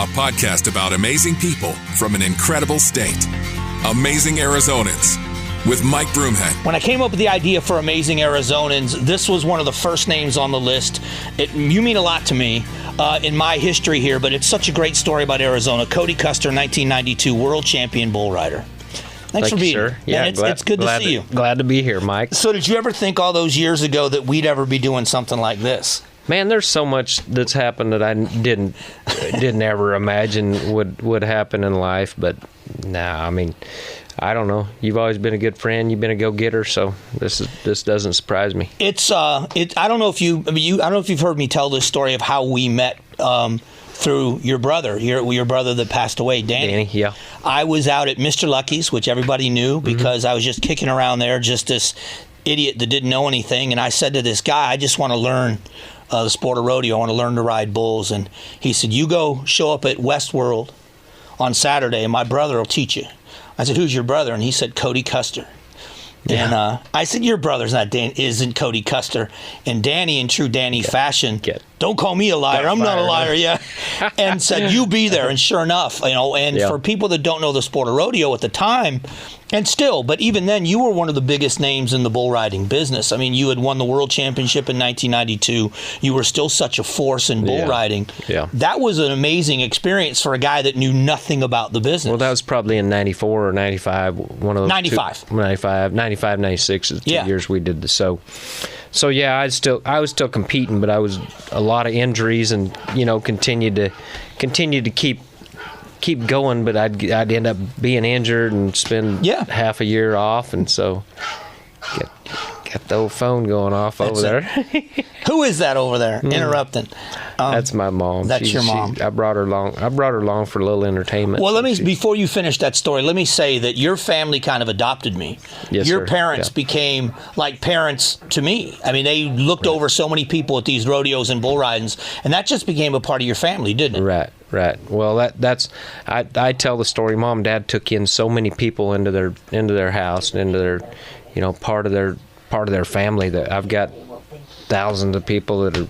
a podcast about amazing people from an incredible state. Amazing Arizonans with Mike Broomhead. When I came up with the idea for Amazing Arizonans, this was one of the first names on the list. You mean a lot to me in my history here, but it's such a great story about Arizona. Cody Custer, 1992 world champion bull rider. Thanks for being here. Yeah, it's good to see you. Glad to be here, Mike. So did you ever think all those years ago that we'd ever be doing something like this? Man, there's so much that's happened that I didn't ever imagine would happen in life. But I mean, I don't know. You've always been a good friend. You've been a go-getter, so this doesn't surprise me. I don't know if I don't know if you've heard me tell this story of how we met through your brother, your brother that passed away, Danny. Yeah. I was out at Mr. Lucky's, which everybody knew because I was just kicking around there, just this idiot that didn't know anything. And I said to this guy, I just want to learn the sport of rodeo. I want to learn to ride bulls. And he said, you go show up at Westworld on Saturday and my brother will teach you. I said, who's your brother? And he said, Cody Custer. Yeah. And I said, your brother's isn't Cody Custer. And Danny, in true Danny fashion, don't call me a liar. I'm not a liar, and said, you be there. And sure enough, for people that don't know the sport of rodeo at the time, and still, but even then, you were one of the biggest names in the bull riding business. I mean, you had won the world championship in 1992. You were still such a force in bull riding. Yeah. That was an amazing experience for a guy that knew nothing about the business. Well, that was probably in 94 or 95. One of those 95. 95, 96 is the 2 years we did this. So yeah, I was still competing, but I was a lot of injuries and continued to keep going, but I'd end up being injured and spend half a year off, and so got the old phone going off over there. Who is that over there interrupting? That's my mom. That's your mom. I brought her along for a little entertainment. Well, before you finish that story, let me say that your family kind of adopted me. Yes, your sir. parents became like parents to me. I mean, they looked over so many people at these rodeos and bull ridings, and that just became a part of your family, didn't it? Right. Well, that's I tell the story. Mom and Dad took in so many people into their house and into their, part of their family, that I've got thousands of people that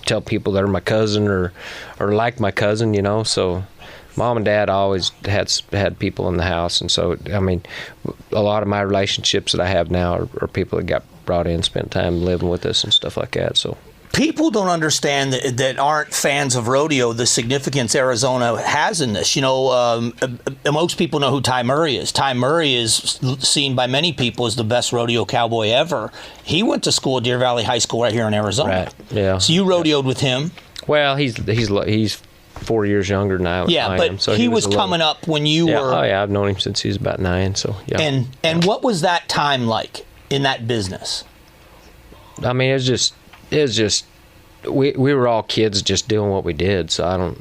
tell people they're my cousin or like my cousin, So Mom and Dad always had people in the house, and so I mean, a lot of my relationships that I have now are people that got brought in, spent time living with us and stuff like that. So. People don't understand that aren't fans of rodeo the significance Arizona has in this. Most people know who Ty Murray is. Ty Murray is seen by many people as the best rodeo cowboy ever. He went to school at Deer Valley High School right here in Arizona. Right. Yeah. So you rodeoed with him. Well, he's 4 years younger than I am. But so he was coming up when you were. Oh yeah, I've known him since he was about 9. So yeah. And what was that time like in that business? I mean, it was just we were all kids just doing what we did. So I don't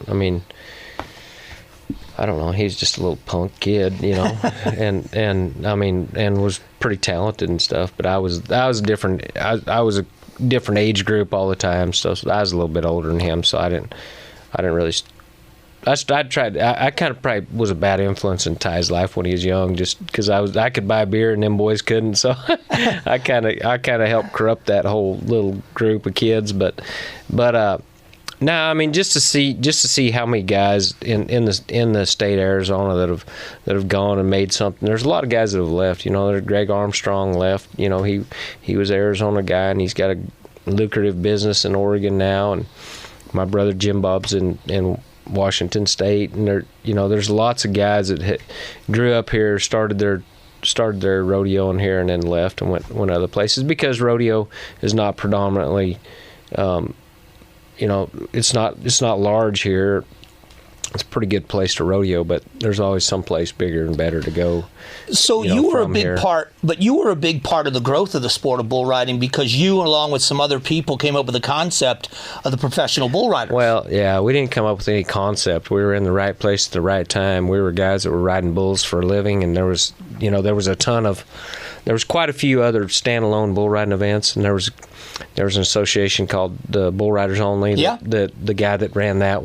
know. He's just a little punk kid, and I mean, and was pretty talented and stuff. But I was different. I was a different age group all the time. So I was a little bit older than him. So I didn't really. I kind of probably was a bad influence in Ty's life when he was young, just because I could buy beer and them boys couldn't, so I kind of helped corrupt that whole little group of kids. But no, I mean, just to see how many guys in the state of Arizona that have gone and made something. There's a lot of guys that have left. There's Greg Armstrong left. He was an Arizona guy, and he's got a lucrative business in Oregon now, and my brother Jim Bob's in Washington State, and there's lots of guys that grew up here, started their rodeoing here, and then left and went other places because rodeo is not predominantly, it's not large here. It's a pretty good place to rodeo, but there's always some place bigger and better to go. So you were a big part, but you were a big part of the growth of the sport of bull riding because you, along with some other people, came up with the concept of the professional bull riders. Well, yeah, we didn't come up with any concept. We were in the right place at the right time. We were guys that were riding bulls for a living, and there was quite a few other standalone bull riding events, and there was an association called the Bull Riders Only. Yeah. The guy that ran that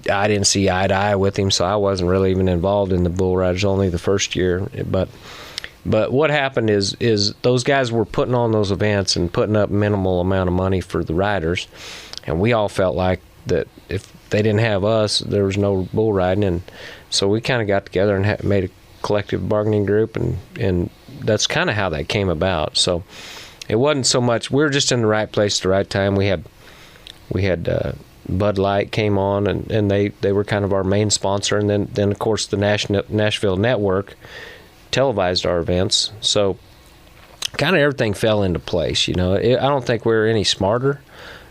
I didn't see eye to eye with him, so I wasn't really even involved in the Bull Riders Only the first year. But what happened is those guys were putting on those events and putting up minimal amount of money for the riders, and we all felt like that if they didn't have us, there was no bull riding. And so we kind of got together and made a collective bargaining group, and that's kind of how that came about. So it wasn't so much, we were just in the right place at the right time. We had Bud Light came on, and they were kind of our main sponsor, and then of course the Nashville Network televised our events. So kind of everything fell into place. I don't think we were any smarter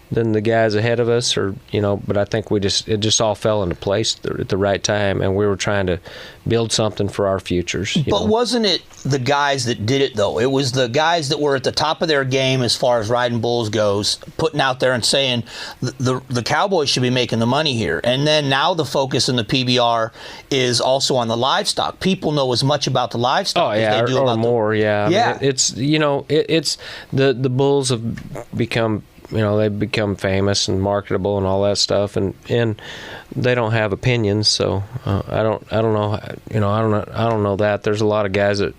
than the guys ahead of us, but I think it just all fell into place at the right time, and we were trying to build something for our futures. But wasn't it the guys that did it, though? It was the guys that were at the top of their game as far as riding bulls goes, putting out there and saying the Cowboys should be making the money here. And then now the focus in the PBR is also on the livestock. People know as much about the livestock as they do about more. Yeah. I mean, it's the bulls have become, they've become famous and marketable and all that stuff, and they don't have opinions. So I don't know. I don't know that. There's a lot of guys that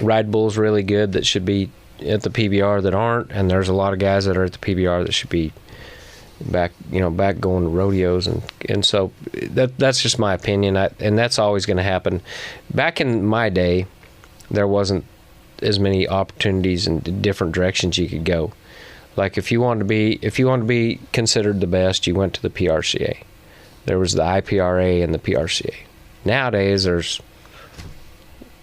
ride bulls really good that should be at the PBR that aren't, and there's a lot of guys that are at the PBR that should be back going to rodeos, and so that's just my opinion. And that's always going to happen. Back in my day, there wasn't as many opportunities and different directions you could go. Like if you wanted to be considered the best, you went to the PRCA. There was the IPRA and the PRCA. Nowadays there's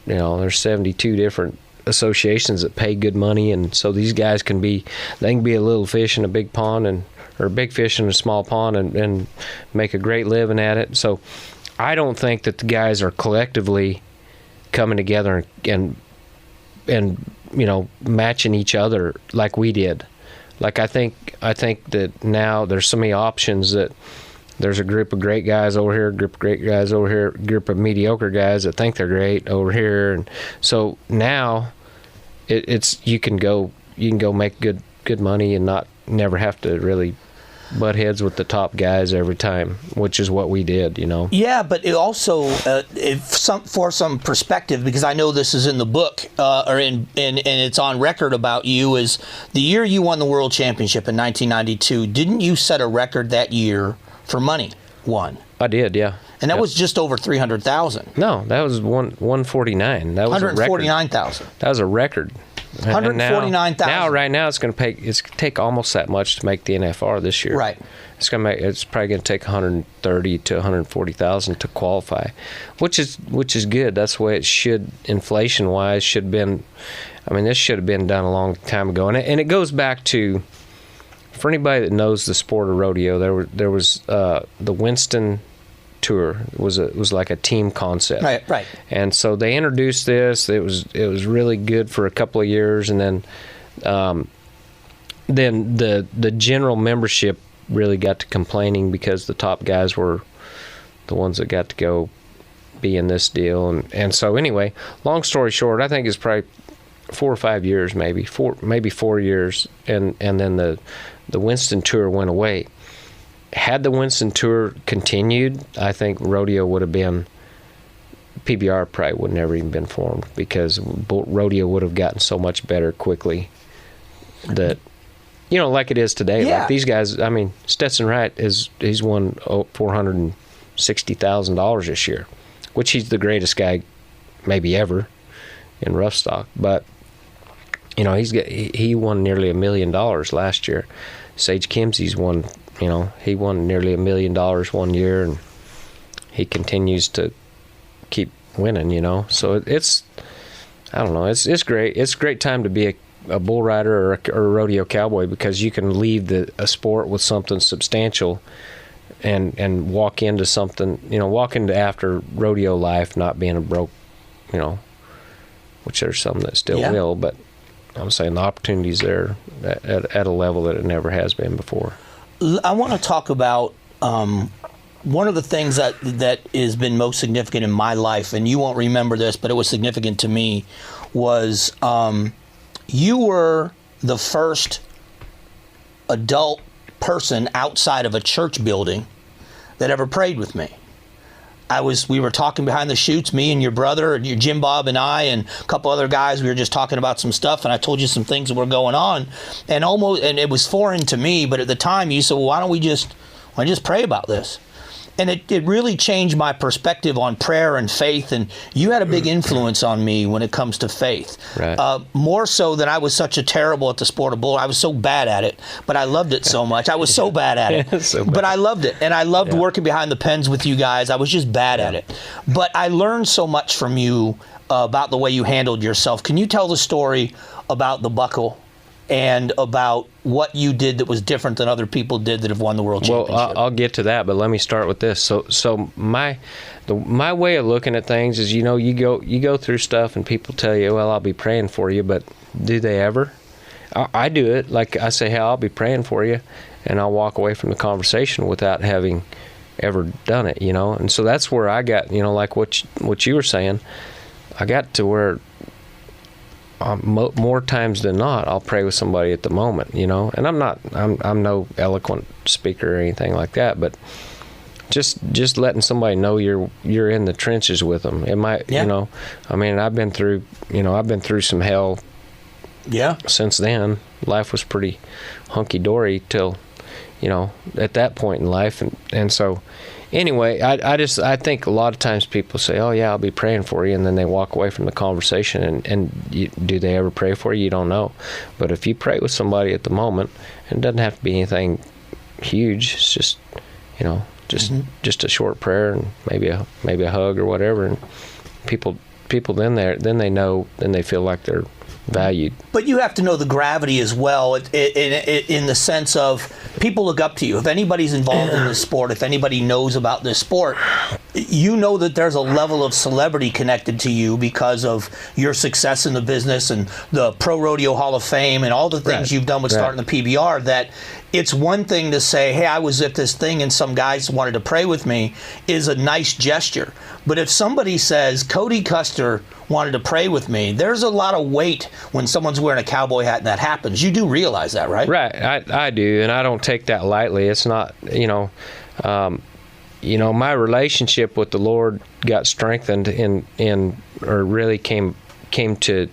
72 different associations that pay good money, and so these guys can be a little fish in a big pond or a big fish in a small pond and make a great living at it. So I don't think that the guys are collectively coming together and matching each other like we did. Like I think that now there's so many options that there's a group of great guys over here, a group of great guys over here, a group of mediocre guys that think they're great over here, and so now it's you can go make good money and never have to really butt heads with the top guys every time, which is what we did, Yeah, but it also, for some perspective, because I know this is in the book, and it's on record about you, is the year you won the World Championship in 1992, didn't you set a record that year for money won? I did, yeah. And that was just over 300,000. No, that was 149. That was 149,000. That was a record. 149,000. Now, right now, it's going to take almost that much to make the NFR this year. Right. It's probably going to take 130 to 140,000 to qualify, which is good. That's the way it should, inflation-wise, should have been. I mean, this should have been done a long time ago, and it goes back to, for anybody that knows the sport of rodeo, there was the Winston Tour. It was like a team concept. Right. And so they introduced this. It was really good for a couple of years, and then the general membership really got to complaining because the top guys were the ones that got to go be in this deal, and so anyway, long story short, I think it's probably 4 or 5 years, maybe 4 years, and then the Winston Tour went away. Had the Winston Tour continued, I think rodeo would have been, PBR probably would never even been formed, because rodeo would have gotten so much better quickly that, like it is today. Yeah. Like these guys, I mean, Stetson Wright he's won $460,000 this year, which he's the greatest guy maybe ever in rough stock. But he won nearly $1 million last year. Sage Kimsey's won. He won nearly $1 million one year, and he continues to keep winning. So it's, I don't know, it's great. It's a great time to be a bull rider or a rodeo cowboy, because you can leave a sport with something substantial, and walk into something. Walk into after rodeo life not being a broke. Which there's some that still will, but I'm saying the opportunity's there at a level that it never has been before. I want to talk about one of the things that has been most significant in my life, and you won't remember this, but it was significant to me, was you were the first adult person outside of a church building that ever prayed with me. we were talking behind the chutes, me and your brother, and your Jim Bob and I, and a couple other guys. We were just talking about some stuff, and I told you some things that were going on, and it was foreign to me. But at the time, you said, "Well, why don't we just pray about this?" And it really changed my perspective on prayer and faith. And you had a big influence on me when it comes to faith. Right. More so than I was such a terrible at the sport of bull. I was so bad at it, but I loved it so much. I was so bad at it, but I loved it. And I loved working behind the pens with you guys. I was just bad at it. But I learned so much from you about the way you handled yourself. Can you tell the story about the buckle and about what you did that was different than other people did that have won the world championship? Well, I'll get to that, but let me start with this. So my way of looking at things is, you go through stuff and people tell you, well, I'll be praying for you, but do they ever? I do it. Like I say, hey, I'll be praying for you, and I'll walk away from the conversation without having ever done it, And so that's where I got, like what you were saying, I got to where more times than not, I'll pray with somebody at the moment, And I'm no eloquent speaker or anything like that, but just letting somebody know you're in the trenches with them. It might, I mean, I've been through some hell. Yeah. Since then, life was pretty hunky dory till, at that point in life, and so. Anyway, I think a lot of times people say, oh, yeah, I'll be praying for you, and then they walk away from the conversation, and do they ever pray for you? You don't know. But if you pray with somebody at the moment, it doesn't have to be anything huge. It's just, just a short prayer and maybe a hug or whatever, and people then they know, then they feel like they're valued. But you have to know the gravity as well, in the sense of people look up to you. If anybody's involved in this sport, if anybody knows about this sport, you know that there's a level of celebrity connected to you because of your success in the business and the Pro Rodeo Hall of Fame and all the things you've done with starting the PBR, that it's one thing to say, hey, I was at this thing and some guys wanted to pray with me, is a nice gesture. But if somebody says, Cody Custer wanted to pray with me, there's a lot of weight when someone's wearing a cowboy hat and that happens. You do realize that, right? Right. I do, and I don't take that lightly. It's not, my relationship with the Lord got strengthened or really came to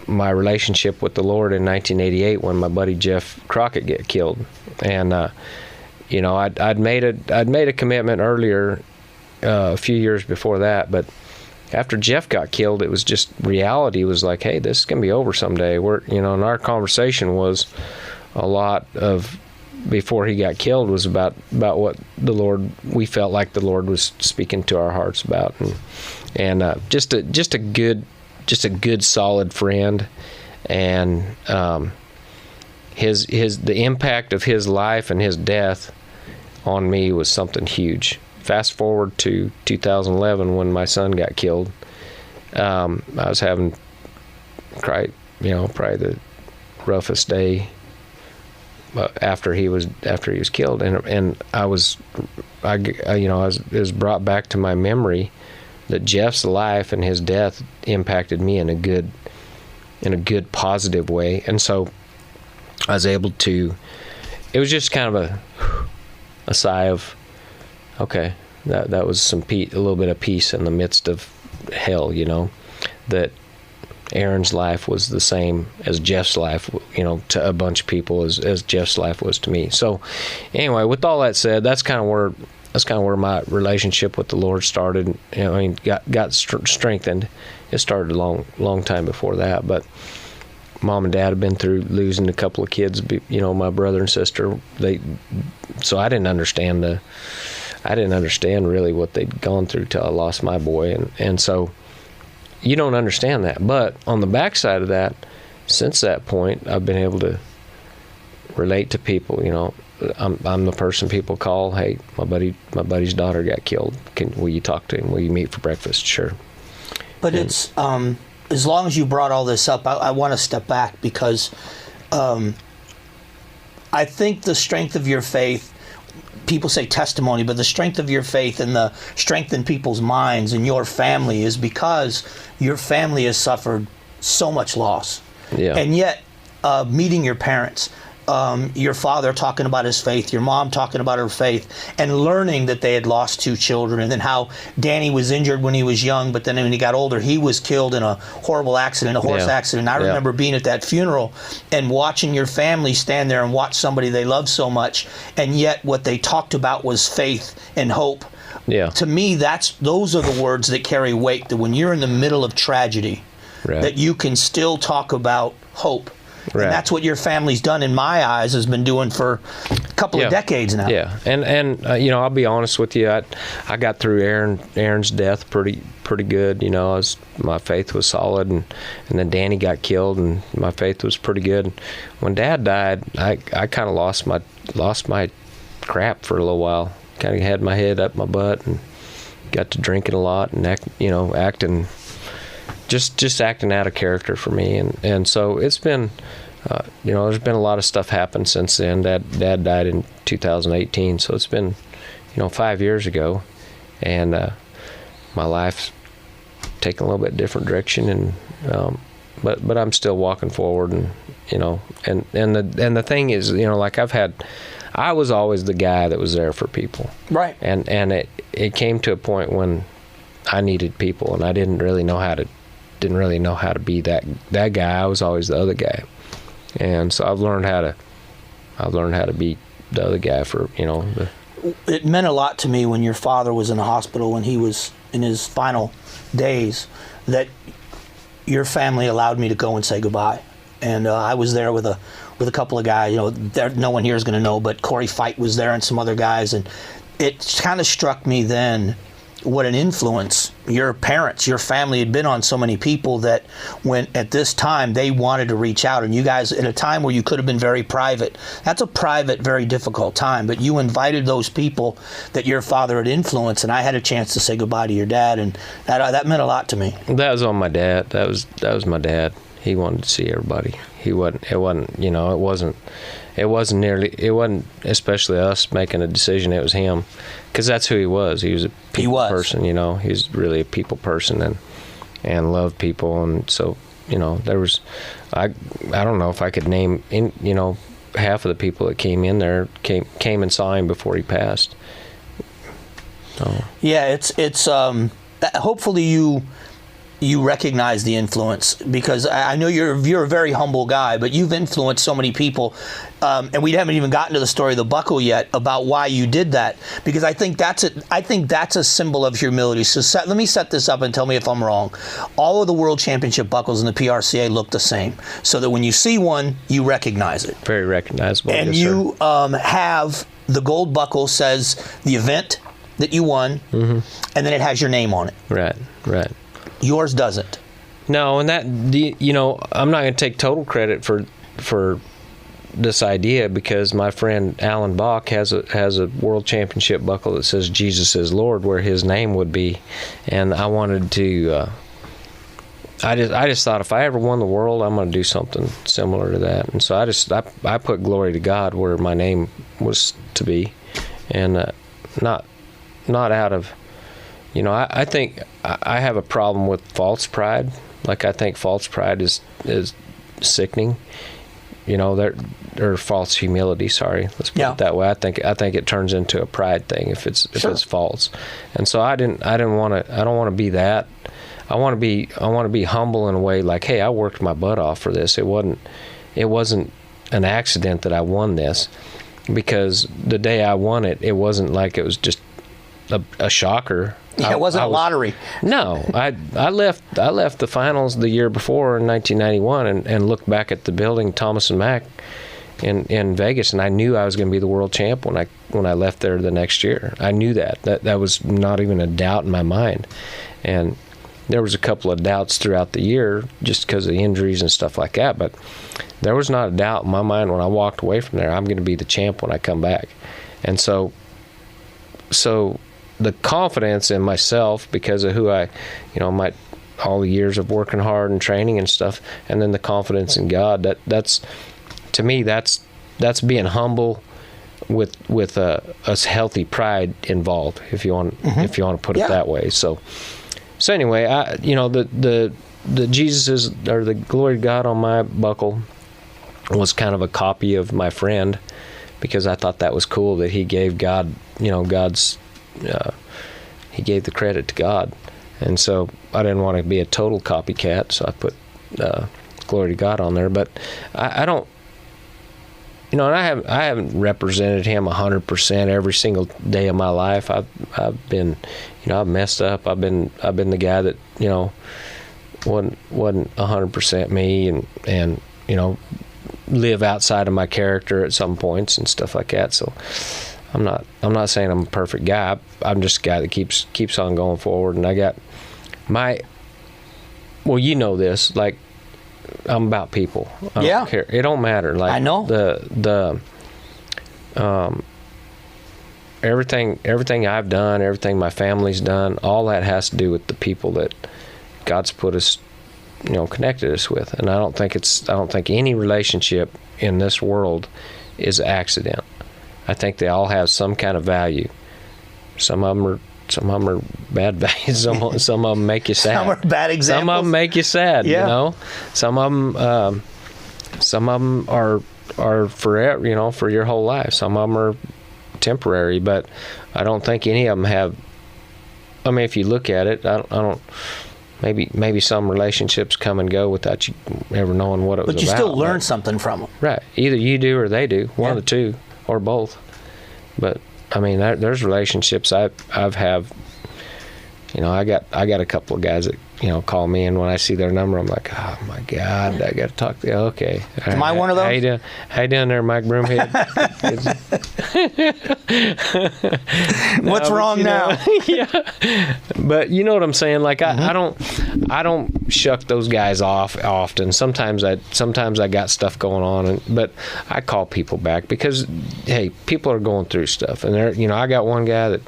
my relationship with the Lord in 1988 when my buddy Jeff Crockett got killed, and I'd made a commitment earlier, a few years before that, but after Jeff got killed, it was just reality was like, hey, this is gonna be over someday. And our conversation was a lot of, before he got killed, was about what we felt like the Lord was speaking to our hearts about, and just a good solid friend, and the impact of his life and his death on me was something huge. Fast forward to 2011 when my son got killed. I was having probably the roughest day after he was killed, and it was brought back to my memory that Jeff's life and his death impacted me in a good positive way, and so I was able to. It was just kind of a sigh of, okay, that was a little bit of peace in the midst of hell, that Aaron's life was the same as Jeff's life, to a bunch of people as Jeff's life was to me. So anyway, with all that said, that's kind of where my relationship with the Lord started. Got strengthened. It started a long time before that, but Mom and Dad have been through losing a couple of kids, my brother and sister. So I didn't understand really what they'd gone through till I lost my boy, and so you don't understand that. But on the backside of that, since that point, I've been able to relate to people. I'm the person people call. Hey, my buddy's daughter got killed. Will you talk to him? Will you meet for breakfast? Sure. But it's as long as you brought all this up, I want to step back because I think the strength of your faith. People say testimony, but the strength of your faith and the strength in people's minds and your family is because your family has suffered so much loss. Yeah. And yet, meeting your parents, your father talking about his faith, your mom talking about her faith, and learning that they had lost 2 children, and then how Danny was injured when he was young, but then when he got older, he was killed in a horrible accident, a horse accident. I remember being at that funeral and watching your family stand there and watch somebody they loved so much, and yet what they talked about was faith and hope. Yeah. To me, those are the words that carry weight, that when you're in the middle of tragedy, that you can still talk about hope. Right. And that's what your family's done, in my eyes, has been doing for a couple of decades now. Yeah, and I'll be honest with you, I got through Aaron's death pretty good. My faith was solid, and then Danny got killed, and my faith was pretty good. When Dad died, I kind of lost my crap for a little while. Kind of had my head up my butt, and got to drinking a lot and acting. Just acting out of character for me, and so it's been, there's been a lot of stuff happen since then. Dad died in 2018, so it's been, 5 years ago, and my life's taken a little bit different direction, and but I'm still walking forward, and and the thing is, I was always the guy that was there for people, right? And it came to a point when I needed people, and I didn't really know how to be that guy. I was always the other guy, and so I've learned how to be the other guy for It meant a lot to me when your father was in the hospital, when he was in his final days, that your family allowed me to go and say goodbye, and I was there with a couple of guys. No one here is going to know, but Corey Fite was there and some other guys, and it kind of struck me then what an influence your parents, your family had been on so many people, that when at this time they wanted to reach out, and you guys, at a time where you could have been very private, that's a private, very difficult time, but you invited those people that your father had influenced, and I had a chance to say goodbye to your dad, and that meant a lot to me. That was on my dad. That was my dad. He wanted to see everybody. It wasn't especially us making a decision. It was him, because that's who he was. He was a people person, He's really a people person, and loved people, and so there was, I don't know if I could name half of the people that came in there came and saw him before he passed. So. Yeah, it's hopefully you recognize the influence, because I know you're a very humble guy, but you've influenced so many people, and we haven't even gotten to the story of the buckle yet, about why you did that, because I think that's a symbol of humility. So let me set this up and tell me if I'm wrong. All of the World Championship buckles in the PRCA look the same, so that when you see one, you recognize it. Very recognizable. And yes, you have the gold buckle says the event that you won, and then it has your name on it. Right. Yours doesn't. No, and I'm not going to take total credit for this idea, because my friend Alan Bach has a World Championship buckle that says Jesus is Lord, where his name would be, and I wanted to. I just thought, if I ever won the world, I'm going to do something similar to that, and so I put glory to God where my name was to be, and not out of. I think I have a problem with false pride. Like, I think false pride is sickening. Or false humility. Sorry, let's put it that way. I think it turns into a pride thing if it's false. And so I don't want to be that. I want to be humble in a way, like, hey, I worked my butt off for this. It wasn't an accident that I won this, because the day I won it, it wasn't like it was just a shocker. Yeah, it wasn't a lottery. No, I left the finals the year before in 1991 and looked back at the building, Thomas and Mack, in Vegas, and I knew I was going to be the world champ when I left there the next year. I knew that was not even a doubt in my mind, and there was a couple of doubts throughout the year just because of injuries and stuff like that, but there was not a doubt in my mind when I walked away from there, I'm going to be the champ when I come back. And so the confidence in myself, because of who I, all the years of working hard and training and stuff, and then the confidence in God, that's to me, that's being humble with a healthy pride involved, if you want to put it that way. So anyway, the Jesus is, or the glory to God on my buckle, was kind of a copy of my friend, because I thought that was cool that he gave God, he gave the credit to God. And so I didn't want to be a total copycat, so I put Glory to God on there. But I don't, and I haven't represented him 100% every single day of my life. I've been, I've messed up. I've been the guy that, wasn't 100% me, and live outside of my character at some points and stuff like that. So I'm not saying I'm a perfect guy. I'm just a guy that keeps on going forward. And I got this, like, I'm about people. I don't care. It don't matter. Like, I know everything I've done, everything my family's done, all that has to do with the people that God's put us, connected us with. And I don't think any relationship in this world is an accident. I think they all have some kind of value. Some of them are bad values. Some of them make you sad. Some are bad examples. Some of them make you sad. Yeah. Some of them are forever. For your whole life. Some of them are temporary, but I don't think any of them have. I mean, if you look at it, I don't. Maybe some relationships come and go without you ever knowing what it was about. But you still learn something from them. Right. Either you do or they do. One of the two, or both. But I mean, there's relationships I've have. I got a couple of guys that call me, and when I see their number, I'm like, oh my God, I got to talk to you. Okay. Am I one of those? How you doing there, Mike Broomhead? What's wrong now? Yeah. But you know what I'm saying? Like, I don't shuck those guys off often. Sometimes I got stuff going on, but I call people back because, hey, people are going through stuff, and I got one guy that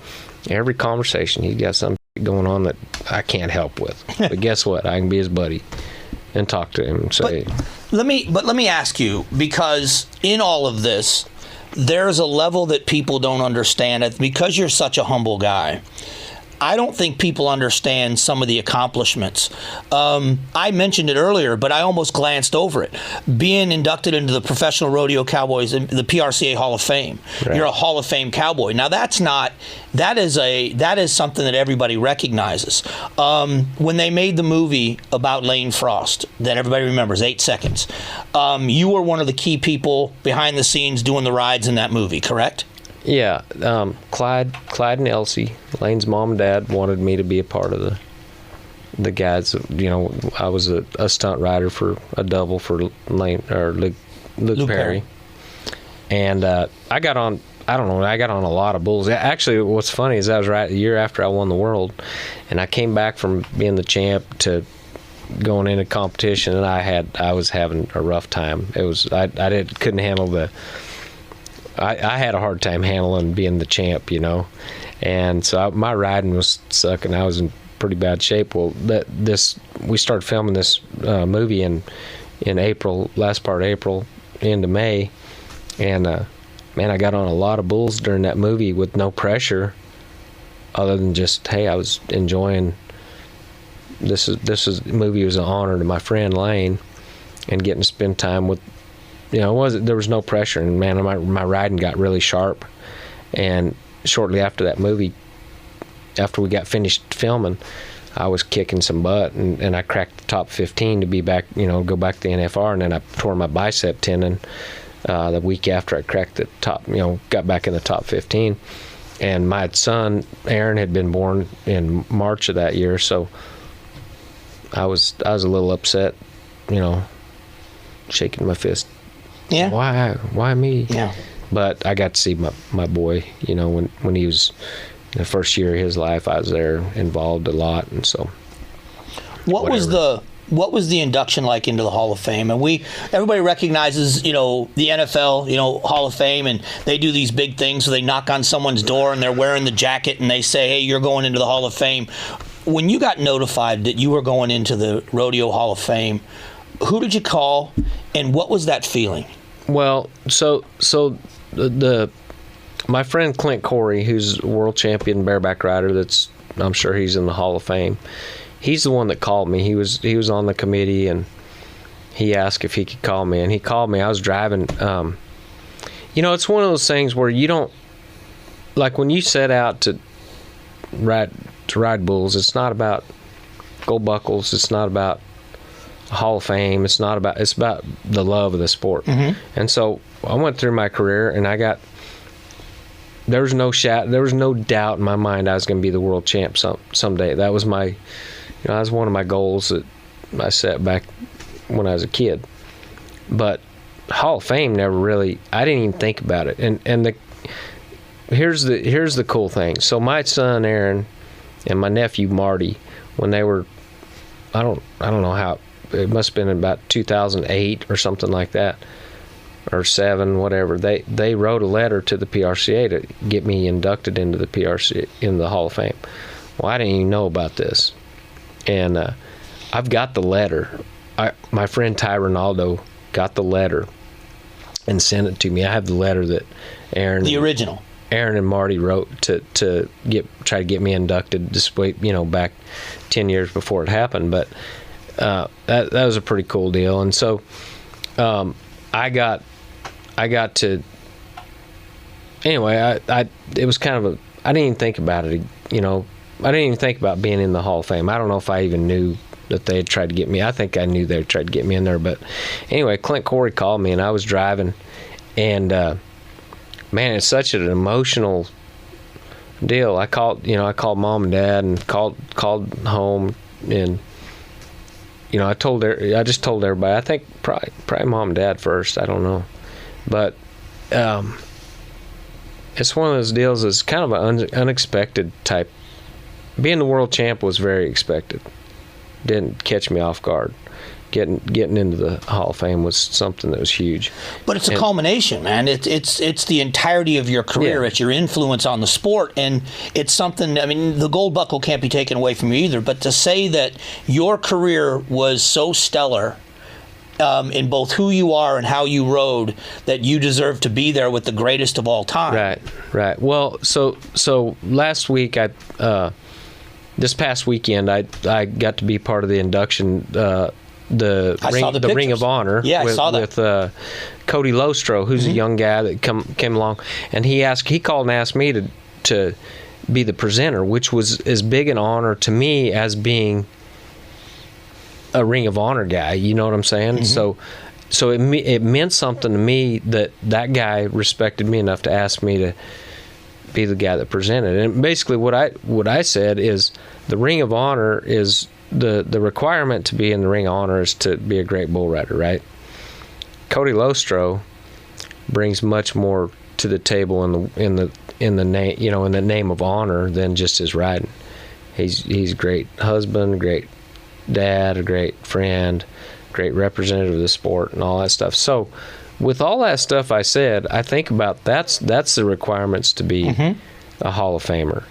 every conversation he's got something going on that I can't help with. But guess what? I can be his buddy and talk to him and say. Let me ask you, because in all of this, there's a level that people don't understand. Because you're such a humble guy, I don't think people understand some of the accomplishments. I mentioned it earlier, but I almost glanced over it. Being inducted into the Professional Rodeo Cowboys, the PRCA Hall of Fame. Right. You're a Hall of Fame cowboy. Now that is something that everybody recognizes. When they made the movie about Lane Frost, that everybody remembers, 8 Seconds, you were one of the key people behind the scenes doing the rides in that movie, correct? Yeah, Clyde and Elsie, Lane's mom and dad, wanted me to be a part of the guys. I was a stunt rider for a double for Lane or Luke Perry, and I got on. I don't know. I got on a lot of bulls. Actually, what's funny is that was right the year after I won the world, and I came back from being the champ to going into competition, and I was having a rough time. It was couldn't handle the. I had a hard time handling being the champ, and so my riding was sucking. I was in pretty bad shape. Well, we started filming this movie in April, last part of April, into May, and man, I got on a lot of bulls during that movie with no pressure, other than just, hey, I was enjoying. The movie was an honor to my friend Lane, and getting to spend time with. There was no pressure, and man, my riding got really sharp. And shortly after that movie, after we got finished filming, I was kicking some butt, and I cracked the top 15 to be back, go back to the NFR, and then I tore my bicep tendon the week after I cracked the top, got back in the top 15. And my son Aaron had been born in March of that year, so I was a little upset, shaking my fist. Yeah. Why me? Yeah. But I got to see my boy, when he was in the first year of his life. I was there involved a lot, and so. What was the induction like into the Hall of Fame? And everybody recognizes, the NFL, Hall of Fame, and they do these big things. So they knock on someone's door and they're wearing the jacket and they say, hey, you're going into the Hall of Fame. When you got notified that you were going into the Rodeo Hall of Fame, who did you call, and what was that feeling? Well, so my friend Clint Corey, who's a world champion bareback rider, I'm sure he's in the Hall of Fame. He's the one that called me. He was on the committee, and he asked if he could call me, and he called me. I was driving. It's one of those things where you don't, like when you set out to ride bulls, it's not about gold buckles, it's not about Hall of Fame, it's about the love of the sport. Mm-hmm. And so I went through my career, and there was no doubt in my mind I was going to be the world champ someday. That was that was one of my goals that I set back when I was a kid. But Hall of Fame never really, I didn't even think about it. And here's the cool thing. So my son Aaron and my nephew Marty, when they were, I don't know how, it must have been about 2008 or something like that, or 7, whatever. They wrote a letter to the PRCA to get me inducted into the PRCA, in the Hall of Fame. Well, I didn't even know about this, and I've got the letter. My friend Ty Ronaldo got the letter and sent it to me. I have the letter that Aaron and Marty wrote to try to get me inducted, despite back 10 years before it happened. But that was a pretty cool deal. And so I got to, anyway, it was kind of I didn't even think about it, I didn't even think about being in the Hall of Fame. I don't know if I even knew that they had tried to get me. I think I knew they had tried to get me in there. But anyway, Clint Corey called me, and I was driving, and man, it's such an emotional deal. I called mom and dad, and called home, and I just told everybody. I think probably mom and dad first. I don't know, but it's one of those deals that's kind of an unexpected type. Being the world champ was very expected. Didn't catch me off guard. Getting into the Hall of Fame was something that was huge. But it's a culmination, man. It's the entirety of your career. Yeah. It's your influence on the sport, and it's something. I mean, the gold buckle can't be taken away from you either. But to say that your career was so stellar in both who you are and how you rode, that you deserve to be there with the greatest of all time. Right. Well, so last week this past weekend, I got to be part of the induction, the Ring of Honor. Yeah, I saw that. With Cody Lostro, who's a young guy that came along, and he called and asked me to be the presenter, which was as big an honor to me as being a Ring of Honor guy. You know what I'm saying? Mm-hmm. So it meant something to me that guy respected me enough to ask me to be the guy that presented. And basically what I said is the Ring of Honor is the requirement to be in the Ring of Honor is to be a great bull rider, right? Cody Lostro brings much more to the table in the name, in the name of honor than just his riding. He's a great husband, great dad, a great friend, great representative of the sport, and all that stuff. So with all that stuff I said, I think about that's the requirements to be a Hall of Famer.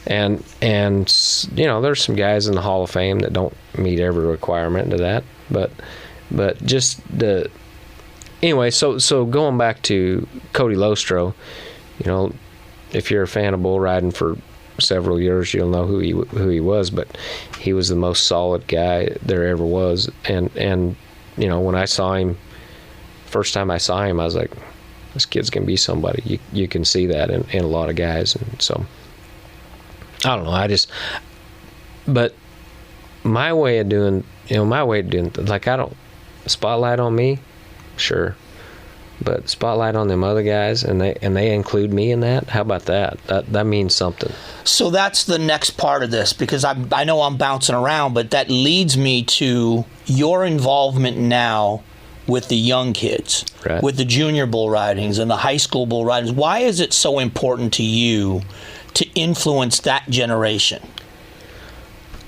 And there's some guys in the Hall of Fame that don't meet every requirement to that, but just anyway. So going back to Cody Lostro, if you're a fan of bull riding for several years, you'll know who he was. But he was the most solid guy there ever was. And when I saw him, first time I saw him, I was like, this kid's gonna be somebody. You can see that in a lot of guys. And so I don't know. But my way of doing, like, I don't, spotlight on me, sure, but spotlight on them other guys, and they include me in that. How about that? That means something. So that's the next part of this, because I know I'm bouncing around, but that leads me to your involvement now with the young kids, right, with the junior bull ridings and the high school bull ridings. Why is it so important to you to influence that generation?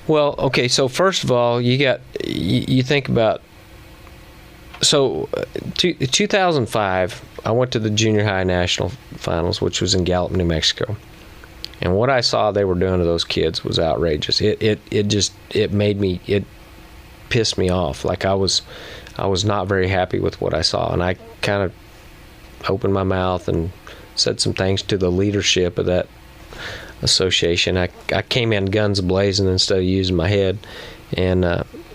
Well, okay, so first of all, you think about, so 2005, I went to the junior high national finals, which was in Gallup, New Mexico. And what I saw they were doing to those kids was outrageous. It pissed me off. Like, I was not very happy with what I saw, and I kind of opened my mouth and said some things to the leadership of that association. I came in guns blazing instead of using my head, and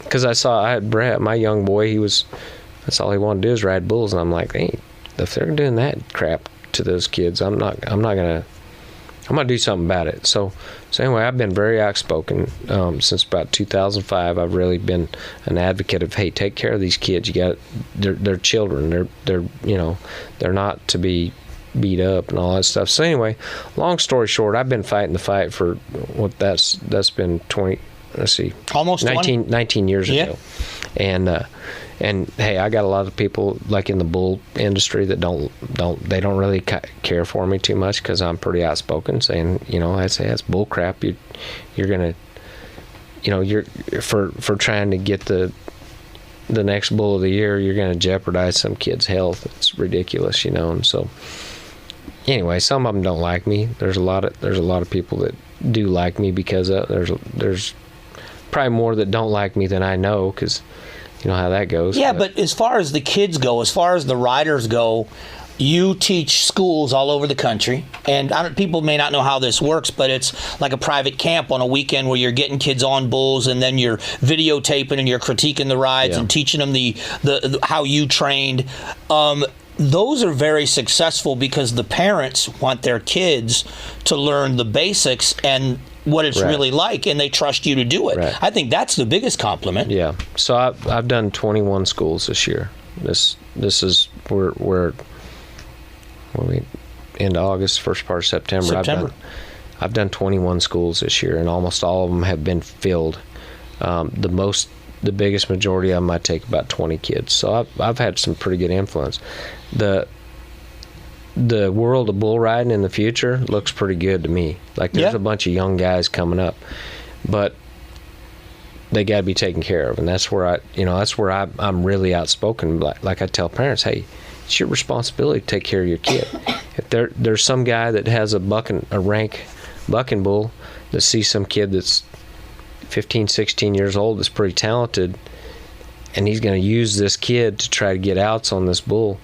because I had Brett, my young boy. That's all he wanted to do is ride bulls, and I'm like, hey, if they're doing that crap to those kids, I'm gonna do something about it. So anyway, I've been very outspoken since about 2005. I've really been an advocate of, hey, take care of these kids. They're children. They're not to be beat up and all that stuff. So anyway, long story short, I've been fighting the fight for that's been 20. Let's see, almost 19 years ago, and hey, I got a lot of people like in the bull industry that don't really care for me too much because I'm pretty outspoken, saying, I say that's bull crap. You're gonna, you're for trying to get the next bull of the year, you're gonna jeopardize some kid's health. It's ridiculous, and so anyway, some of them don't like me. There's a lot of people that do like me because there's probably more that don't like me than I know, because you know how that goes. Yeah, but as far as the kids go, as far as the riders go, you teach schools all over the country, and people may not know how this works, but it's like a private camp on a weekend where you're getting kids on bulls, and then you're videotaping and you're critiquing the rides and teaching them the how you trained. Those are very successful because the parents want their kids to learn the basics and what it's really like, and they trust you to do it. Right. I think that's the biggest compliment. Yeah. So I've done 21 schools this year. This is we're into August, first part of September. I've done 21 schools this year, and almost all of them have been filled. The biggest majority of them, I take about 20 kids. So I've had some pretty good influence. The world of bull riding in the future looks pretty good to me. Like there's a bunch of young guys coming up, but they got to be taken care of, and that's where I'm really outspoken. Like I tell parents, hey, it's your responsibility to take care of your kid. If there's some guy that has a rank bucking bull that sees some kid that's 15, 16 years old that's pretty talented, and he's going to use this kid to try to get outs on this bull.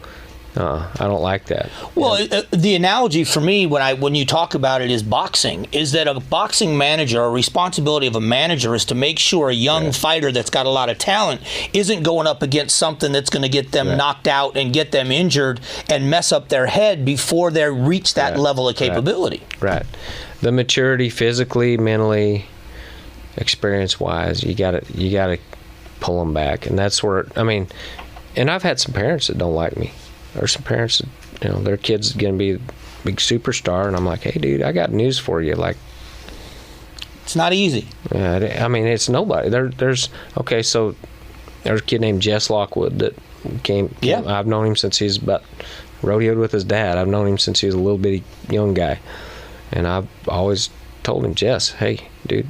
I don't like that. Well, the analogy for me when you talk about it is boxing, is that a boxing manager, a responsibility of a manager is to make sure a young fighter that's got a lot of talent isn't going up against something that's going to get them knocked out and get them injured and mess up their head before they reach that level of capability. Right. The maturity physically, mentally, experience-wise, you gotta pull them back, and that's where and I've had some parents that don't like me. There's some parents that, their kid's gonna be a big superstar, and I'm like, hey, dude, I got news for you. Like, it's not easy. Yeah, it's nobody. So there's a kid named Jess Lockwood that came. I've known him since he's rodeoed with his dad. I've known him since he was a little bitty young guy, and I've always told him, Jess, hey, dude,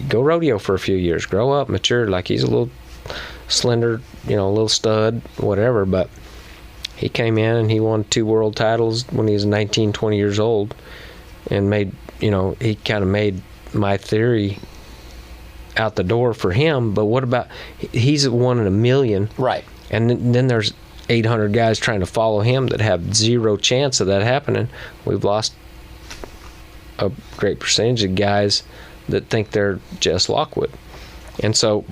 go rodeo for a few years, grow up, mature. Like, he's a little slender, a little stud, whatever, but he came in and he won 2 world titles when he was 19, 20 years old, and made, he kind of made my theory out the door for him. But what about, he's 1 in a million. Right. And then there's 800 guys trying to follow him that have zero chance of that happening. We've lost a great percentage of guys that think they're Jess Lockwood. And so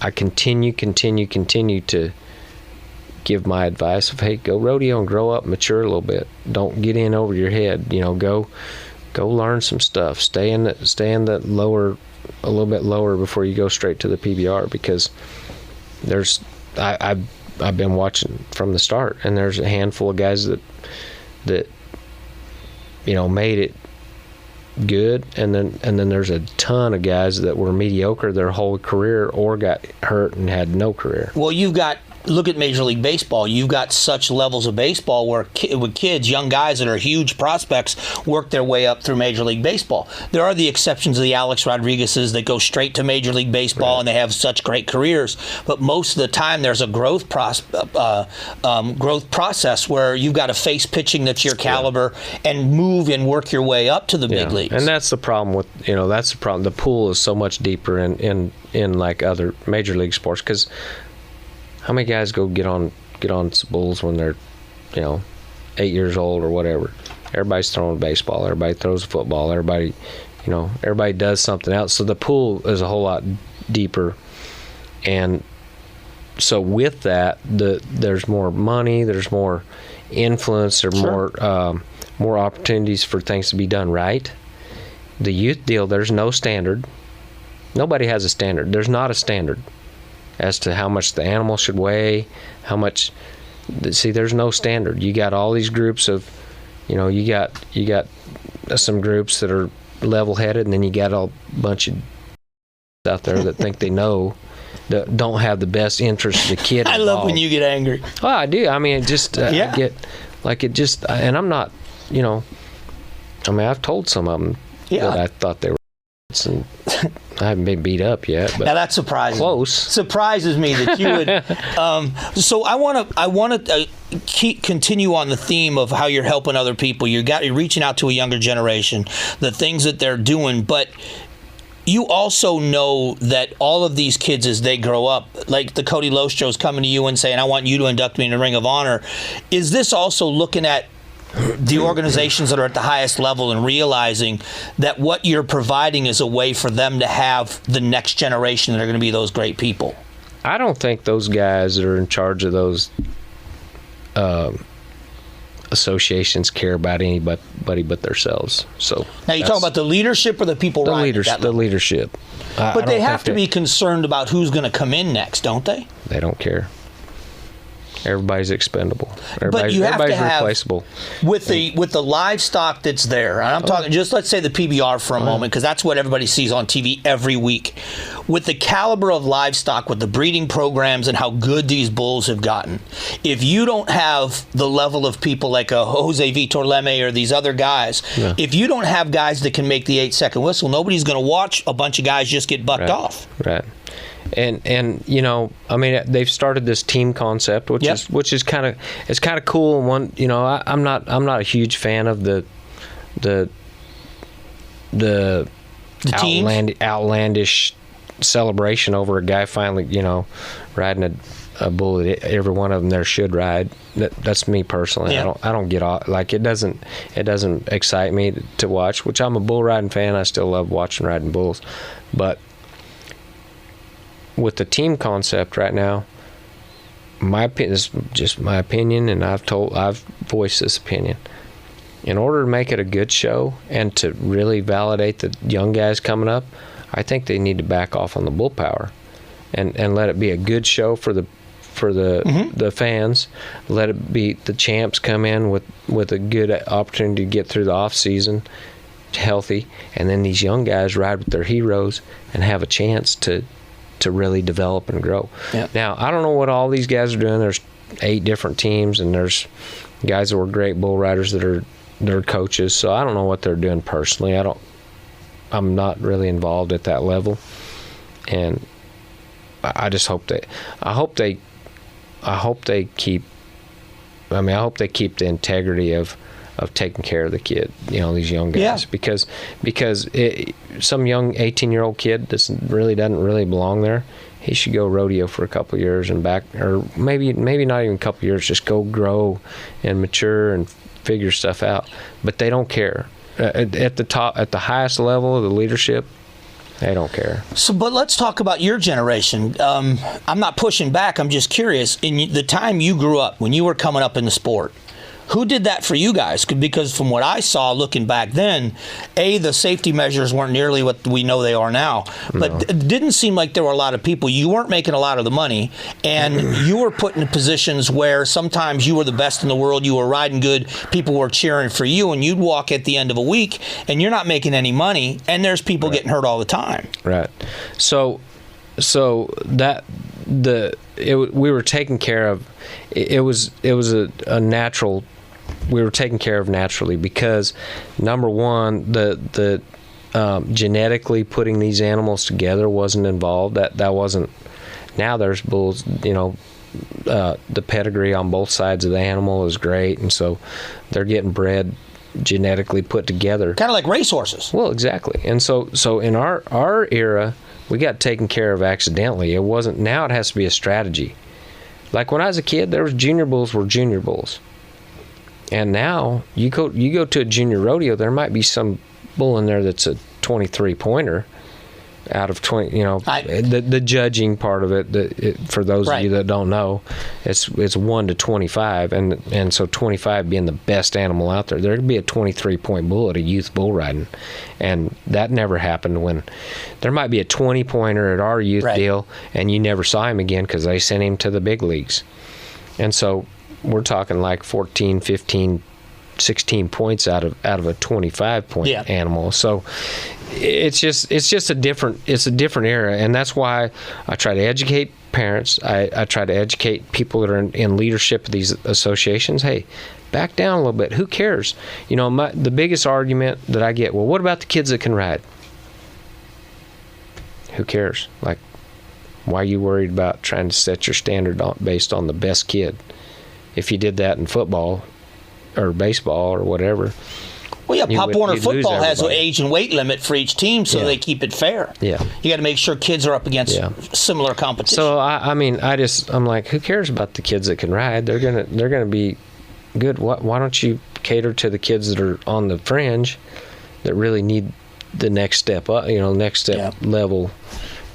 I continue to give my advice of, hey, go rodeo and grow up, mature a little bit. Don't get in over your head. Go learn some stuff. Stay in the lower, a little bit lower before you go straight to the PBR, because I've been watching from the start, and there's a handful of guys that made it good, and then there's a ton of guys that were mediocre their whole career or got hurt and had no career. Well, look at Major League Baseball. You've got such levels of baseball where with kids, young guys that are huge prospects, work their way up through Major League Baseball. There are the exceptions of the Alex Rodriguez's that go straight to Major League Baseball, and they have such great careers. But most of the time, there's a growth process where you've got to face pitching that's your caliber and move and work your way up to the big leagues. And that's the problem with that's the problem. The pool is so much deeper in like other Major League sports, because how many guys go get on bulls when they're 8 years old or whatever? Everybody's throwing a baseball, everybody throws a football, everybody does something else. So the pool is a whole lot deeper. And so with that, there's more money, there's more influence, there's more opportunities for things to be done right. The youth deal, there's no standard. Nobody has a standard. There's not a standard as to how much the animal should weigh, how much. See, there's no standard. You got all these groups of, you got some groups that are level-headed, and then you got a bunch of out there that think they know, that don't have the best interest of the kid. I love when you get angry. Oh, I do. I mean, it just I get like it just, and I'm not, I mean, I've told some of them that I thought they were, and I haven't been beat up yet. But now that surprises close. Surprises me that you would. So I want to continue on the theme of how you're helping other people. You're reaching out to a younger generation, the things that they're doing, but you also know that all of these kids, as they grow up, like the Cody Lostros coming to you and saying, I want you to induct me in the Ring of Honor. Is this also looking at the organizations that are at the highest level and realizing that what you're providing is a way for them to have the next generation that are going to be those great people? I don't think those guys that are in charge of those associations care about anybody but themselves. So now you talk about the leadership or the people running the leadership. But they have to be concerned about who's going to come in next, don't they? They don't care. Everybody's expendable. But you have to have, replaceable. With the livestock that's there, and I'm talking just, let's say, the PBR for a moment, because that's what everybody sees on TV every week. With the caliber of livestock, with the breeding programs and how good these bulls have gotten, if you don't have the level of people like a Jose Vitor Leme or these other guys, if you don't have guys that can make the 8-second whistle, nobody's going to watch a bunch of guys just get bucked off. Right. And I mean, they've started this team concept, which is kind of cool. One, I'm not a huge fan of the outlandish celebration over a guy finally, riding a bull that every one of them there should ride. That's me personally. I don't get off, like, it doesn't excite me to watch, which I'm a bull riding fan. I still love watching riding bulls, but with the team concept right now, my opinion is just my opinion, and I've voiced this opinion. In order to make it a good show and to really validate the young guys coming up, I think they need to back off on the bull power, and let it be a good show for the fans. Let it be the champs come in with a good opportunity to get through the off season healthy, and then these young guys ride with their heroes and have a chance to really develop and grow. Yep. Now, I don't know what all these guys are doing. There's 8 different teams, and there's guys that were great bull riders that are coaches. So I don't know what they're doing personally. I'm not really involved at that level, and I just hope I hope they keep the integrity of taking care of the kid, these young guys, because some young 18-year-old kid that really doesn't belong there, he should go rodeo for a couple of years and back, or maybe not even a couple of years, just go grow and mature and figure stuff out. But they don't care. At the top, at the highest level of the leadership, they don't care. So, but let's talk about your generation. I'm not pushing back. I'm just curious. In the time you grew up, when you were coming up in the sport, who did that for you guys? Because from what I saw looking back then, the safety measures weren't nearly what we know they are now. But it didn't seem like there were a lot of people. You weren't making a lot of the money, and you were put in positions where sometimes you were the best in the world, you were riding good, people were cheering for you, and you'd walk at the end of a week, and you're not making any money, and there's people getting hurt all the time. Right. So that we were taken care of. It was a natural. We were taken care of naturally because, number one, the genetically putting these animals together wasn't involved. That wasn't. Now there's bulls. The pedigree on both sides of the animal is great, and so they're getting bred genetically put together. Kind of like racehorses. Well, exactly. And so in our era, we got taken care of accidentally. It wasn't. Now it has to be a strategy. Like when I was a kid, there was junior bulls were junior bulls. And now you go to a junior rodeo, there might be some bull in there that's a 23 pointer, out of 20, the judging part of it, for those of you that don't know, it's 1 to 25, and so 25 being the best animal out there. There could be a 23-point bull at a youth bull riding, and that never happened. When there might be a 20-pointer at our youth deal, and you never saw him again because they sent him to the big leagues. And so we're talking like 14, 15, 16 points out of a 25-point animal. So it's just a different era, and that's why I try to educate parents. I try to educate people that are in leadership of these associations. Hey, back down a little bit. Who cares? The biggest argument that I get, well, what about the kids that can ride? Who cares? Like, why are you worried about trying to set your standard based on the best kid? If you did that in football or baseball or whatever. Well, yeah, Pop Warner football has an age and weight limit for each team, so they keep it fair. Yeah, you got to make sure kids are up against similar competition. So I'm like, who cares about the kids that can ride? They're gonna be good. Why don't you cater to the kids that are on the fringe that really need the next step up? Next step level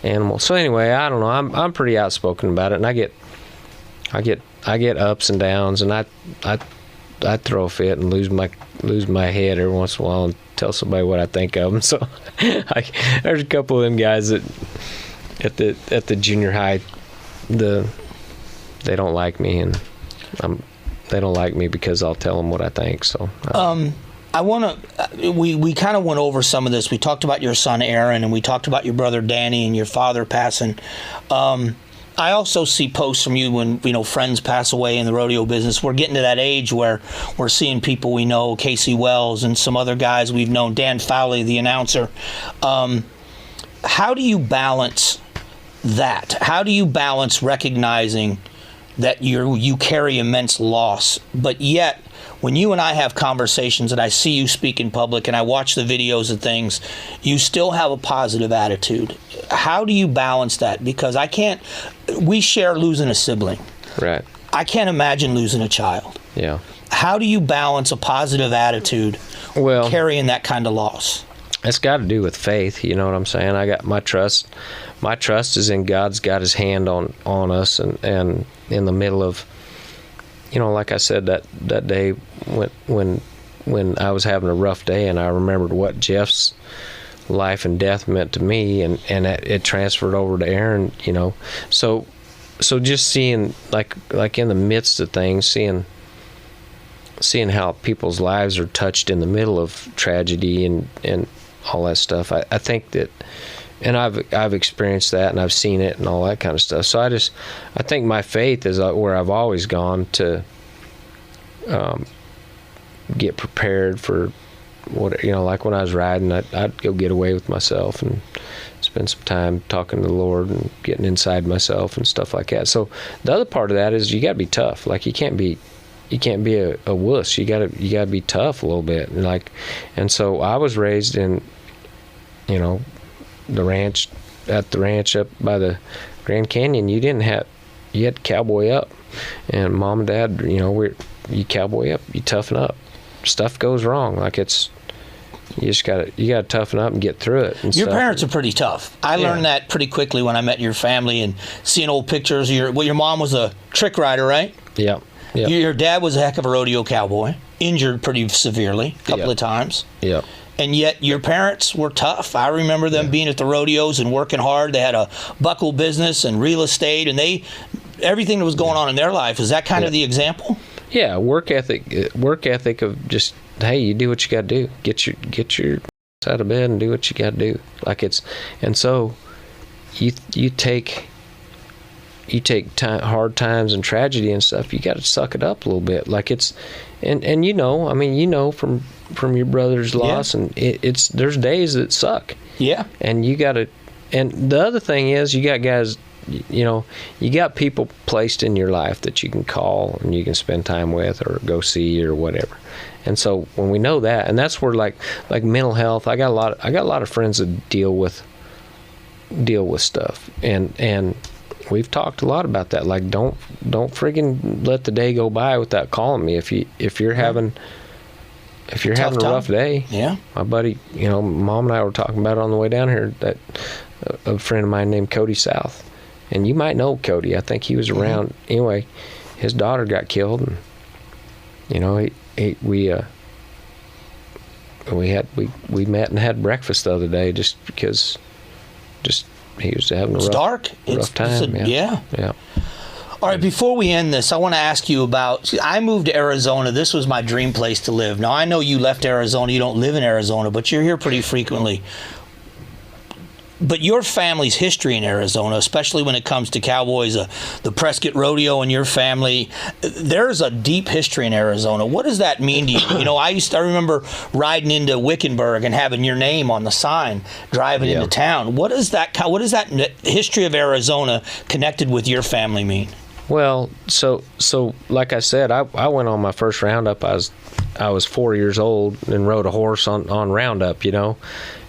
animal. So anyway, I don't know. I'm pretty outspoken about it, and I get ups and downs, and I throw a fit and lose my head every once in a while and tell somebody what I think of them. So there's a couple of them guys that at the junior high, they don't like me, and they don't like me because I'll tell them what I think. So I want to. We kind of went over some of this. We talked about your son Aaron, and we talked about your brother Danny and your father passing. I also see posts from you when friends pass away in the rodeo business. We're getting to that age where we're seeing people we know, Casey Wells and some other guys we've known, Dan Fowley, the announcer. How do you balance that? How do you balance recognizing that you carry immense loss, but yet when you and I have conversations and I see you speak in public and I watch the videos of things, you still have a positive attitude. How do you balance that? Because we share losing a sibling. Right. I can't imagine losing a child. Yeah. How do you balance a positive attitude carrying that kind of loss? It's got to do with faith, you know what I'm saying? I got my trust. My trust is in God's got his hand on us, and in the middle of, like I said, that day when I was having a rough day, and I remembered what Jeff's life and death meant to me, and it transferred over to Aaron, So just seeing, like in the midst of things, seeing how people's lives are touched in the middle of tragedy and all that stuff. I think that, and I've experienced that, and I've seen it and all that kind of stuff. So I think my faith is where I've always gone to get prepared for what, like when I was riding, I'd go get away with myself and spend some time talking to the Lord and getting inside myself and stuff like that. So the other part of that is you got to be tough. Like you can't be a wuss. You gotta be tough a little bit. And so I was raised in, the ranch up by the Grand Canyon. You had to cowboy up, and Mom and Dad, you cowboy up, you toughen up. Stuff goes wrong. You gotta toughen up and get through it. And your parents are pretty tough. I learned that pretty quickly when I met your family and seeing old pictures. Your mom was a trick rider, right? Yeah. Yep. Your dad was a heck of a rodeo cowboy, injured pretty severely a couple of times. Yeah. And yet your parents were tough. I remember them being at the rodeos and working hard. They had a buckle business and real estate, and everything that was going on in their life. Is that kind of the example? Yeah, work ethic of just, hey, you do what you got to do. Get your out of bed and do what you got to do. And so you take hard times and tragedy and stuff. You got to suck it up a little bit. And from your brother's loss, and there's days that suck. Yeah. And you got to. And the other thing is, you got guys. You got people placed in your life that you can call and you can spend time with or go see or whatever. And so when we know that, and that's where like mental health, I got a lot of friends that deal with stuff, and we've talked a lot about that. Like, don't friggin' let the day go by without calling me if you're having a rough day. Yeah. My buddy, Mom and I were talking about it on the way down here, that a friend of mine named Cody South, and you might know Cody. I think he was around. Anyway, his daughter got killed, and we met and had breakfast the other day just because he was having a rough time. Yeah. All right, before we end this, I want to ask you about, I moved to Arizona. This was my dream place to live. Now, I know you left Arizona. You don't live in Arizona, but you're here pretty frequently. But your family's history in Arizona, especially when it comes to cowboys, the Prescott Rodeo and your family, there's a deep history in Arizona. What does that mean to you? I remember riding into Wickenburg and having your name on the sign driving into town. What does that history of Arizona connected with your family mean? Well, so like I said, I went on my first roundup. I was 4 years old and rode a horse on roundup,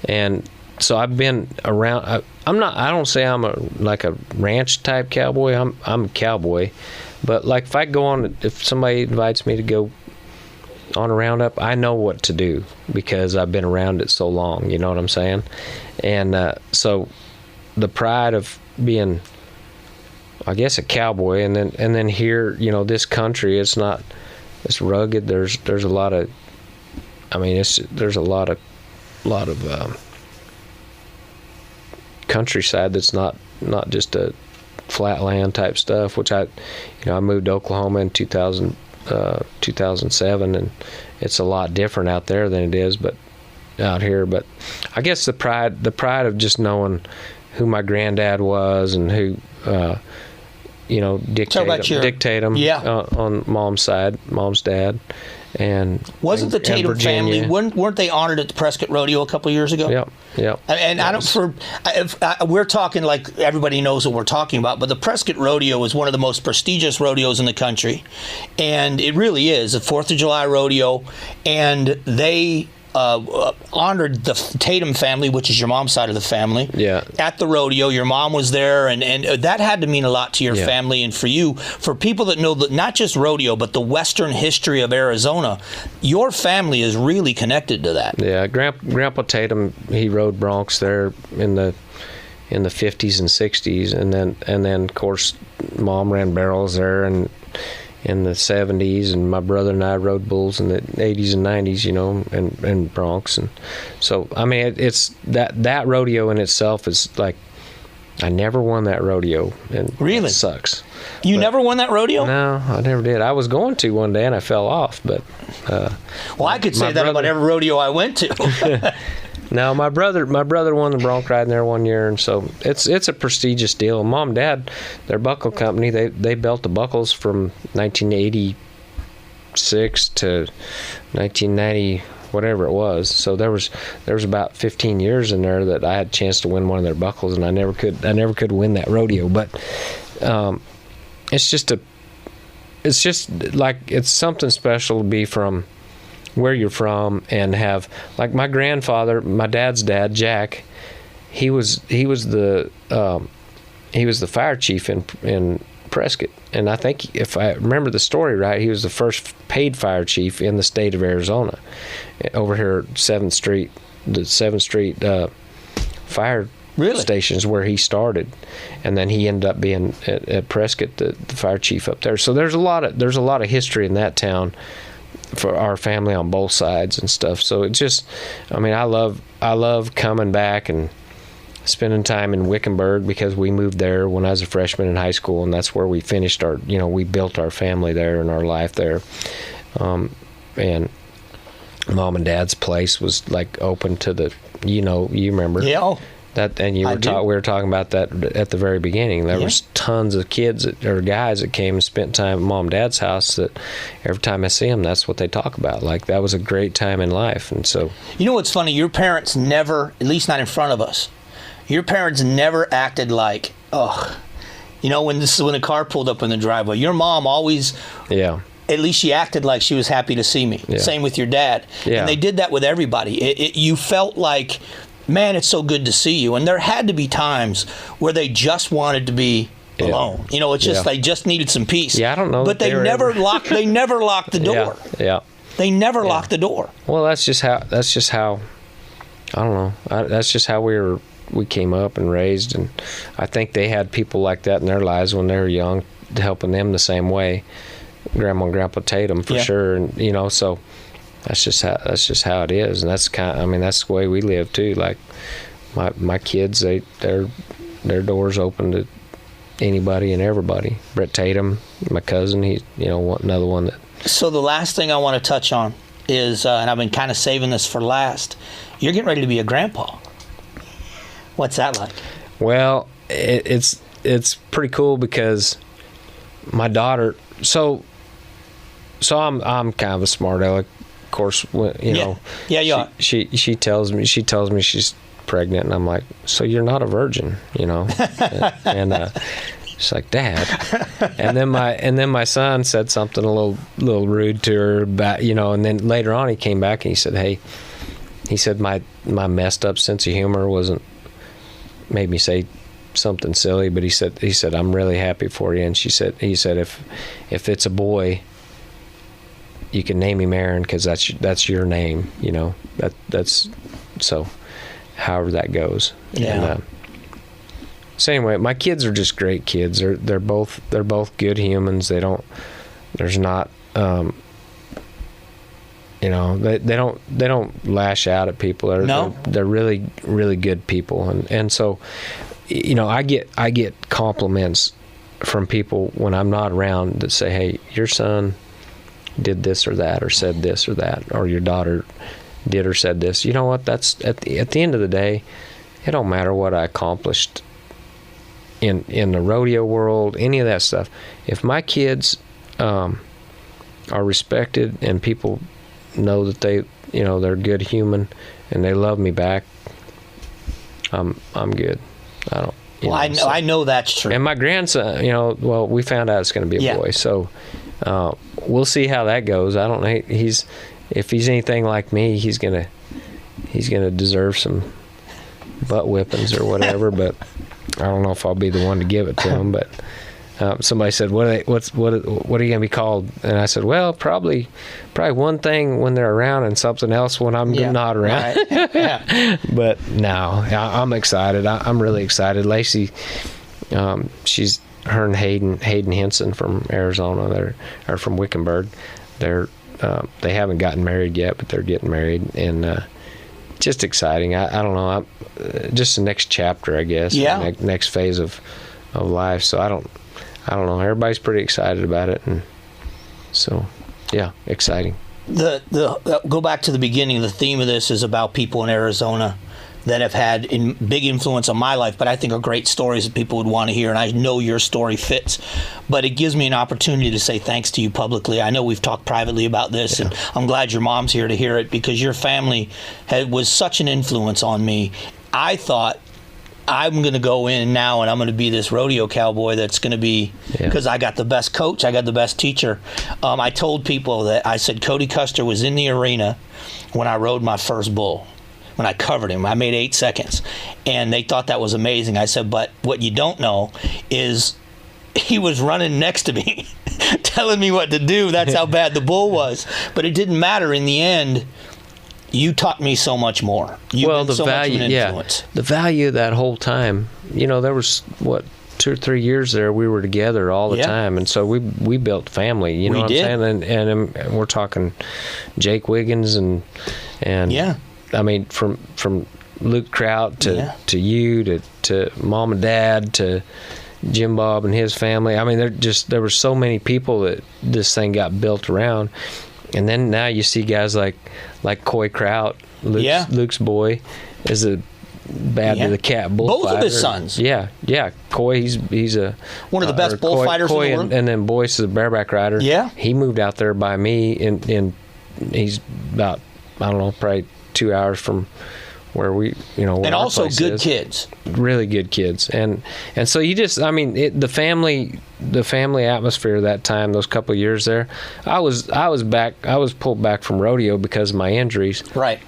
and so I've been around. I don't say I'm like a ranch type cowboy. I'm a cowboy, but like if somebody invites me to go on a roundup, I know what to do because I've been around it so long. You know what I'm saying? And so the pride of being, I guess, a cowboy, and then here, this country, it's rugged. There's a lot of, there's a lot of countryside that's not just a flat land type stuff, which I moved to Oklahoma in 2007, and it's a lot different out there than it is out here. But I guess the pride of just knowing who my granddad was and who dictate them on mom's dad. And wasn't the Tatum family, weren't they honored at the Prescott Rodeo a couple of years ago? Yep. And we're talking like everybody knows what we're talking about, but the Prescott Rodeo is one of the most prestigious rodeos in the country, and it really is a 4th of July rodeo, and they honored the Tatum family, which is your mom's side of the family, at the rodeo. Your mom was there, and that had to mean a lot to your family and for you. For people that know that not just rodeo, but the Western history of Arizona, your family is really connected to that. Yeah, Grandpa Tatum, he rode broncs there in the 50s and 60s, and then of course Mom ran barrels there and in the 70s, and my brother and I rode bulls in the 80s and 90s, and broncs. And so, it's that rodeo in itself is like, I never won that rodeo, and really? It sucks. You never won that rodeo? No, I never did. I was going to one day, and I fell off, but... well, I could say that about every rodeo I went to. No, my brother won the bronc ride in there one year, and so it's a prestigious deal. Mom and Dad, their buckle company, they built the buckles from 1986 to 1990, whatever it was. So there was about 15 years in there that I had a chance to win one of their buckles, and I never could win that rodeo. But it's just something special to be from where you're from and have, like, my grandfather, my dad's dad, Jack, he was the fire chief in Prescott, and I think if I remember the story right, he was the first paid fire chief in the state of Arizona, over here at 7th Street, the 7th Street fire stations where he started, and then he ended up being at Prescott the fire chief up there. So there's a lot of history in that town for our family on both sides and stuff. So it just, I love coming back and spending time in Wickenburg, because we moved there when I was a freshman in high school, and that's where we finished we built our family there and our life there. And Mom and Dad's place was like open to the, you remember? Yeah. That, and we were talking about that at the very beginning. There was tons of kids or guys that came and spent time at Mom and Dad's house that every time I see them, that's what they talk about. Like, that was a great time in life. And so, what's funny? Your parents never, at least not in front of us, your parents never acted like, when the car pulled up in the driveway. Your mom always, at least she acted like she was happy to see me. Yeah. Same with your dad. Yeah. And they did that with everybody. You felt like, man, it's so good to see you. And there had to be times where they just wanted to be alone. It's just they just needed some peace. Yeah, I don't know. But they never locked the door. Yeah. They never locked the door. Well, that's just how I don't know. That's just how we were we came up and raised, and I think they had people like that in their lives when they were young, helping them the same way. Grandma and Grandpa Tatum for sure, and you know, so that's just how it is, and that's that's the way we live too. Like my kids, their doors open to anybody and everybody. Brett Tatum, my cousin, he's another one that. So the last thing I want to touch on is, and I've been kind of saving this for last. You're getting ready to be a grandpa. What's that like? Well, it's pretty cool because my daughter. So I'm kind of a smart aleck. Of course, you know. Yeah, you are. She tells me she's pregnant, and I'm like, so you're not a virgin, you know? and she's like, Dad. And then my son said something a little rude to her about, you know. And then later on, he came back and he said, hey, he said my messed up sense of humor made me say something silly, but he said I'm really happy for you. And he said if it's a boy, you can name him Aaron because that's your name, you know. That's so however that goes. Yeah. And, so anyway, my kids are just great kids. They're both good humans. There's not you know, they don't lash out at people. They're really, really good people. And so, you know, I get compliments from people when I'm not around that say, hey, your son did this or that, or said this or that, or your daughter did or said this. You know what? That's at the end of the day, it don't matter what I accomplished in the rodeo world, any of that stuff. If my kids are respected and people know that they're a good human and they love me back, I'm good. I know that's true. And my grandson, you know, well, we found out it's going to be a boy, so we'll see how that goes. I don't know. If he's anything like me, he's gonna deserve some butt whippings or whatever. But I don't know if I'll be the one to give it to him. But somebody said, "What are you gonna be called?" And I said, "Well, probably one thing when they're around and something else when I'm not around." Right. Yeah. But no, I'm excited. I'm really excited. Lacey, her and Hayden Henson from Arizona, they're from Wickenburg. They haven't gotten married yet, but they're getting married, and just exciting. I don't know. Just the next chapter, I guess. Yeah. Next phase of life. So I don't know. Everybody's pretty excited about it, and so yeah, exciting. Go back to the beginning. The theme of this is about people in Arizona that have had big influence on my life, but I think are great stories that people would want to hear, and I know your story fits. But it gives me an opportunity to say thanks to you publicly. I know we've talked privately about this, and I'm glad your mom's here to hear it, because your family was such an influence on me. I thought, I'm going to go in now and I'm going to be this rodeo cowboy that's going to be, because I got the best coach, I got the best teacher. I told people that, I said Cody Custer was in the arena when I rode my first bull. When I covered him, I made 8 seconds, and they thought that was amazing. I said, but what you don't know is he was running next to me, telling me what to do. That's how bad the bull was. But it didn't matter in the end. You taught me so much more. You've been so much of an influence. The value of that whole time. You know, there was 2 or 3 years there we were together all the time, and so we built family. You know what I'm saying? And we're talking Jake Wiggins and I mean, from Luke Kraut to you to Mom and Dad to Jim Bob and his family. I mean, there were so many people that this thing got built around. And then now you see guys like Coy Kraut, Luke's boy, is a bad to the cat bullfighter. Both of his sons. Yeah. Coy, he's one of the best bullfighters in the world. And then Boyce is a bareback rider. Yeah. He moved out there by me, and he's about, I don't know, probably 2 hours from where we, where and our also place good is. Kids, really good kids, and so you just, I mean, the family atmosphere that time, those couple of years there, I was pulled back from rodeo because of my injuries. Right.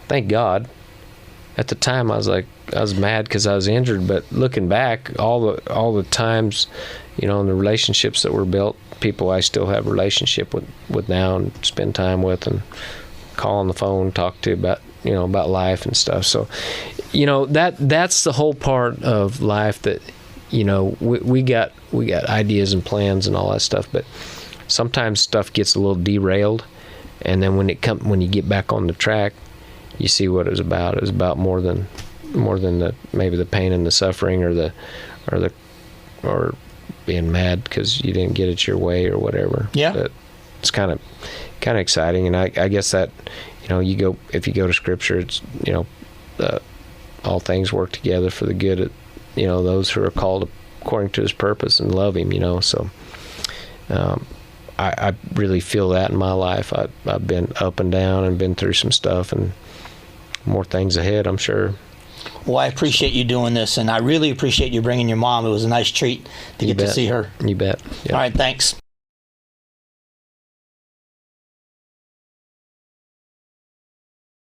Thank God. At the time, I was mad because I was injured, but looking back, all the times, and the relationships that were built, people I still have a relationship with now and spend time with and call on the phone, talk to about about life and stuff. So, that's the whole part of life that, we got ideas and plans and all that stuff, but sometimes stuff gets a little derailed, and then when you get back on the track, you see what it was about. It was about more than maybe the pain and the suffering or being mad because you didn't get it your way or whatever. Yeah. But it's kind of exciting, and I guess that if you go to Scripture, it's all things work together for the good of those who are called according to His purpose and love Him. So I really feel that in my life. I've been up and down and been through some stuff, and more things ahead, I'm sure. Well, I appreciate you doing this, and I really appreciate you bringing your mom. It was a nice treat to get to see her. You bet. Yeah. All right, thanks.